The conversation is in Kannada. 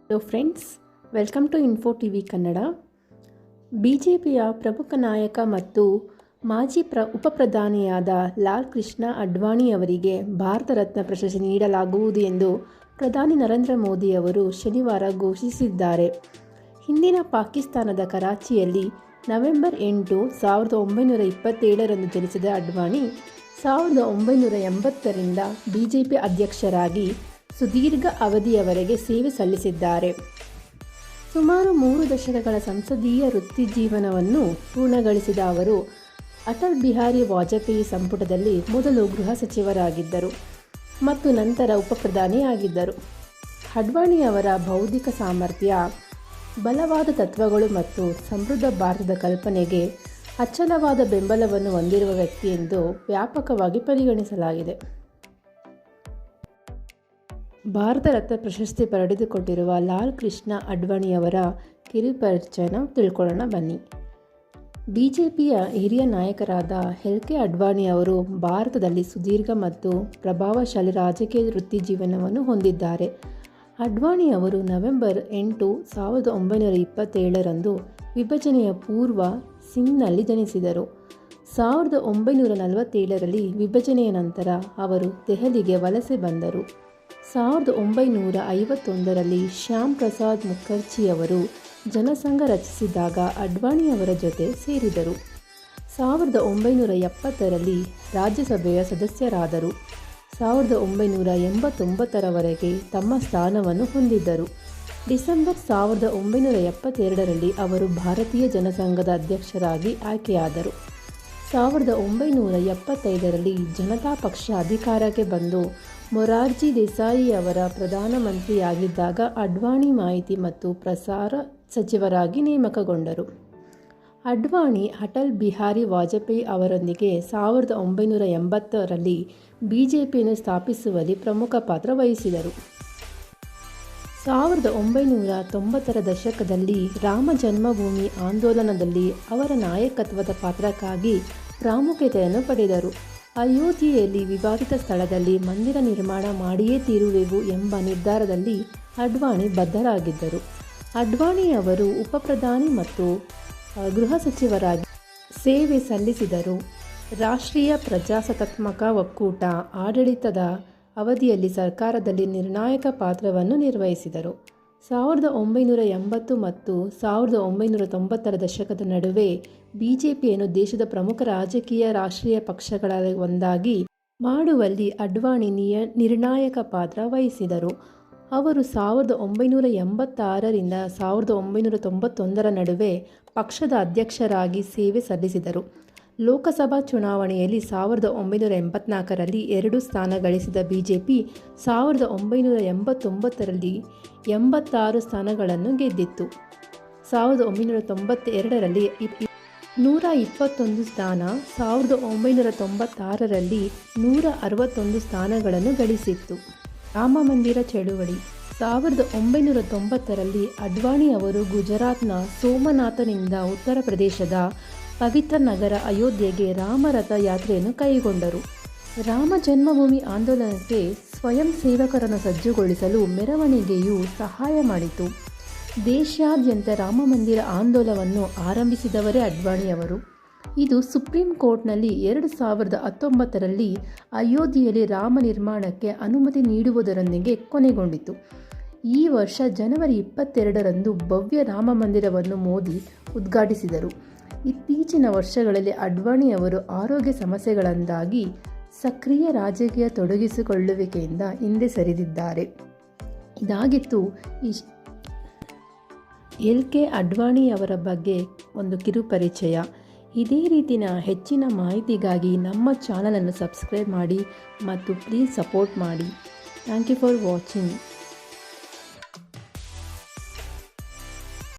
Hello friends, welcome to info TV Kannada. ಬಿಜೆಪಿಯ ಪ್ರಮುಖ ನಾಯಕ ಮತ್ತು ಮಾಜಿ ಉಪಪ್ರಧಾನಿಯಾದ ಲಾಲ್ ಕೃಷ್ಣ ಅಡ್ವಾಣಿ ಅವರಿಗೆ ಭಾರತ ರತ್ನ ಪ್ರಶಸ್ತಿ ನೀಡಲಾಗುವುದು ಎಂದು ಪ್ರಧಾನಿ ನರೇಂದ್ರ ಮೋದಿ ಅವರು ಶನಿವಾರ ಘೋಷಿಸಿದ್ದಾರೆ. ಹಿಂದಿನ ಪಾಕಿಸ್ತಾನದ ಕರಾಚಿಯಲ್ಲಿ ನವೆಂಬರ್ 8, 1927 ಜನಿಸಿದ ಅಡ್ವಾಣಿ 1980ರಿಂದ ಬಿಜೆಪಿ ಅಧ್ಯಕ್ಷರಾಗಿ ಸುದೀರ್ಘ ಅವಧಿಯವರೆಗೆ ಸೇವೆ ಸಲ್ಲಿಸಿದ್ದಾರೆ. ಸುಮಾರು 3 ದಶಕಗಳ ಸಂಸದೀಯ ವೃತ್ತಿಜೀವನವನ್ನು ಪೂರ್ಣಗೊಳಿಸಿದ ಅವರು ಅಟಲ್ ಬಿಹಾರಿ ವಾಜಪೇಯಿ ಸಂಪುಟದಲ್ಲಿ ಮೊದಲು ಗೃಹ ಸಚಿವರಾಗಿದ್ದರು ಮತ್ತು ನಂತರ ಉಪಪ್ರಧಾನಿಯಾಗಿದ್ದರು. ಅಡ್ವಾಣಿಯವರ ಬೌದ್ಧಿಕ ಸಾಮರ್ಥ್ಯ, ಬಲವಾದ ತತ್ವಗಳು ಮತ್ತು ಸಮೃದ್ಧ ಭಾರತದ ಕಲ್ಪನೆಗೆ ಅಚಲವಾದ ಬೆಂಬಲವನ್ನು ಹೊಂದಿರುವ ವ್ಯಕ್ತಿ ಎಂದು ವ್ಯಾಪಕವಾಗಿ ಪರಿಗಣಿಸಲಾಗಿದೆ. ಭಾರತ ರತ್ನ ಪ್ರಶಸ್ತಿ ಪಡೆದುಕೊಂಡಿರುವ ಲಾಲ್ ಕೃಷ್ಣ ಅಡ್ವಾಣಿಯವರ ಕಿರುಪರಿಚಯನ ತಿಳ್ಕೊಳ್ಳೋಣ ಬನ್ನಿ. ಬಿಜೆಪಿಯ ಹಿರಿಯ ನಾಯಕರಾದ ಎಲ್.ಕೆ. ಅಡ್ವಾಣಿ ಅವರು ಭಾರತದಲ್ಲಿ ಸುದೀರ್ಘ ಮತ್ತು ಪ್ರಭಾವಶಾಲಿ ರಾಜಕೀಯ ವೃತ್ತಿಜೀವನವನ್ನು ಹೊಂದಿದ್ದಾರೆ. ಅಡ್ವಾಣಿ ಅವರು ನವೆಂಬರ್ 8, 1927 ವಿಭಜನೆಯ ಪೂರ್ವ ಸಿಂಧ್ನಲ್ಲಿ ಜನಿಸಿದರು. 1947ರಲ್ಲಿ ವಿಭಜನೆಯ ನಂತರ ಅವರು ದೆಹಲಿಗೆ ವಲಸೆ ಬಂದರು. 1951ರಲ್ಲಿ ಶ್ಯಾಮ್ ಪ್ರಸಾದ್ ಮುಖರ್ಜಿಯವರು ಜನಸಂಘ ರಚಿಸಿದಾಗ ಅಡ್ವಾಣಿಯವರ ಜೊತೆ ಸೇರಿದರು. 1970ರಲ್ಲಿ ರಾಜ್ಯಸಭೆಯ ಸದಸ್ಯರಾದರು. 1989ರವರೆಗೆ ತಮ್ಮ ಸ್ಥಾನವನ್ನು ಹೊಂದಿದ್ದರು. ಡಿಸೆಂಬರ್ 1972ರಲ್ಲಿ ಅವರು ಭಾರತೀಯ ಜನಸಂಘದ ಅಧ್ಯಕ್ಷರಾಗಿ ಆಯ್ಕೆಯಾದರು. 1975ರಲ್ಲಿ ಜನತಾ ಪಕ್ಷ ಅಧಿಕಾರಕ್ಕೆ ಬಂದು ಮೊರಾರ್ಜಿ ದೇಸಾಯಿಯವರ ಪ್ರಧಾನಮಂತ್ರಿಯಾಗಿದ್ದಾಗ ಅಡ್ವಾಣಿ ಮಾಹಿತಿ ಮತ್ತು ಪ್ರಸಾರ ಸಚಿವರಾಗಿ ನೇಮಕಗೊಂಡರು. ಅಡ್ವಾಣಿ ಅಟಲ್ ಬಿಹಾರಿ ವಾಜಪೇಯಿ ಅವರೊಂದಿಗೆ 1980ರಲ್ಲಿ ಬಿಜೆಪಿಯನ್ನು ಸ್ಥಾಪಿಸುವಲ್ಲಿ ಪ್ರಮುಖ ಪಾತ್ರ ವಹಿಸಿದರು. 1990ರ ದಶಕದಲ್ಲಿ ರಾಮ ಜನ್ಮಭೂಮಿ ಆಂದೋಲನದಲ್ಲಿ ಅವರ ನಾಯಕತ್ವದ ಪಾತ್ರಕ್ಕಾಗಿ ಪ್ರಾಮುಖ್ಯತೆಯನ್ನು ಪಡೆದರು. ಅಯೋಧ್ಯೆಯಲ್ಲಿ ವಿವಾದಿತ ಸ್ಥಳದಲ್ಲಿ ಮಂದಿರ ನಿರ್ಮಾಣ ಮಾಡಿಯೇ ತೀರುವೆವು ಎಂಬ ನಿರ್ಧಾರದಲ್ಲಿ ಅಡ್ವಾಣಿ ಬದ್ಧರಾಗಿದ್ದರು. ಅಡ್ವಾಣಿ ಅವರು ಉಪಪ್ರಧಾನಿ ಮತ್ತು ಗೃಹ ಸಚಿವರಾಗಿ ಸೇವೆ ಸಲ್ಲಿಸಿದರು. ರಾಷ್ಟ್ರೀಯ ಪ್ರಜಾಸತ್ತಾತ್ಮಕ ಒಕ್ಕೂಟ ಆಡಳಿತದ ಅವಧಿಯಲ್ಲಿ ಸರ್ಕಾರದಲ್ಲಿ ನಿರ್ಣಾಯಕ ಪಾತ್ರವನ್ನು ನಿರ್ವಹಿಸಿದರು. 1980 ಮತ್ತು 1990ರ ದಶಕದ ನಡುವೆ ಬಿಜೆಪಿಯನ್ನು ದೇಶದ ಪ್ರಮುಖ ರಾಷ್ಟ್ರೀಯ ಪಕ್ಷಗಳ ಒಂದಾಗಿ ಮಾಡುವಲ್ಲಿ ಅಡ್ವಾಣಿ ನಿರ್ಣಾಯಕ ಪಾತ್ರ ವಹಿಸಿದರು. ಅವರು 1986ರಿಂದ 1991ರ ನಡುವೆ ಪಕ್ಷದ ಅಧ್ಯಕ್ಷರಾಗಿ ಸೇವೆ ಸಲ್ಲಿಸಿದರು. ಲೋಕಸಭಾ ಚುನಾವಣೆಯಲ್ಲಿ 1984ರಲ್ಲಿ 2 ಸ್ಥಾನ ಗಳಿಸಿದ ಬಿಜೆಪಿ 1989ರಲ್ಲಿ 86 ಸ್ಥಾನಗಳನ್ನು ಗೆದ್ದಿತ್ತು. 1992ರಲ್ಲಿ 121 ಸ್ಥಾನ, 1996ರಲ್ಲಿ 161 ಸ್ಥಾನಗಳನ್ನು ಗಳಿಸಿತ್ತು. ರಾಮ ಮಂದಿರ ಚಳುವಳಿ 1990ರಲ್ಲಿ ಅಡ್ವಾಣಿ ಅವರು ಗುಜರಾತ್ನ ಸೋಮನಾಥನಿಂದ ಉತ್ತರ ಪ್ರದೇಶದ ಪವಿತ್ರ ನಗರ ಅಯೋಧ್ಯೆಗೆ ರಾಮರಥ ಯಾತ್ರೆಯನ್ನು ಕೈಗೊಂಡರು. ರಾಮ ಜನ್ಮಭೂಮಿ ಆಂದೋಲನಕ್ಕೆ ಸ್ವಯಂ ಸೇವಕರನ್ನು ಸಜ್ಜುಗೊಳಿಸಲು ಮೆರವಣಿಗೆಯು ಸಹಾಯ ಮಾಡಿತು. ದೇಶಾದ್ಯಂತ ರಾಮ ಮಂದಿರ ಆಂದೋಲನವನ್ನು ಆರಂಭಿಸಿದವರೇ ಅಡ್ವಾಣಿಯವರು. ಇದು ಸುಪ್ರೀಂ ಕೋರ್ಟ್ನಲ್ಲಿ 2019ರಲ್ಲಿ ಅಯೋಧ್ಯೆಯಲ್ಲಿ ರಾಮ ನಿರ್ಮಾಣಕ್ಕೆ ಅನುಮತಿ ನೀಡುವುದರೊಂದಿಗೆ ಕೊನೆಗೊಂಡಿತು. ಈ ವರ್ಷ ಜನವರಿ 22ರಂದು ಭವ್ಯ ರಾಮ ಮಂದಿರವನ್ನು ಮೋದಿ ಉದ್ಘಾಟಿಸಿದರು. ಇತ್ತೀಚಿನ ವರ್ಷಗಳಲ್ಲಿ ಅಡ್ವಾಣಿ ಅವರು ಆರೋಗ್ಯ ಸಮಸ್ಯೆಗಳಿಂದಾಗಿ ಸಕ್ರಿಯ ರಾಜಕೀಯ ತೊಡಗಿಸಿಕೊಳ್ಳುವಿಕೆಯಿಂದ ಹಿಂದೆ ಸರಿದಿದ್ದಾರೆ. ಇದಾಗಿತ್ತು ಎಲ್.ಕೆ. ಅಡ್ವಾಣಿ ಅವರ ಬಗ್ಗೆ ಒಂದು ಕಿರುಪರಿಚಯ. ಇದೇ ರೀತಿಯ ಹೆಚ್ಚಿನ ಮಾಹಿತಿಗಾಗಿ ನಮ್ಮ ಚಾನಲನ್ನು ಸಬ್ಸ್ಕ್ರೈಬ್ ಮಾಡಿ ಮತ್ತು ಪ್ಲೀಸ್ ಸಪೋರ್ಟ್ ಮಾಡಿ. Thank you for watching.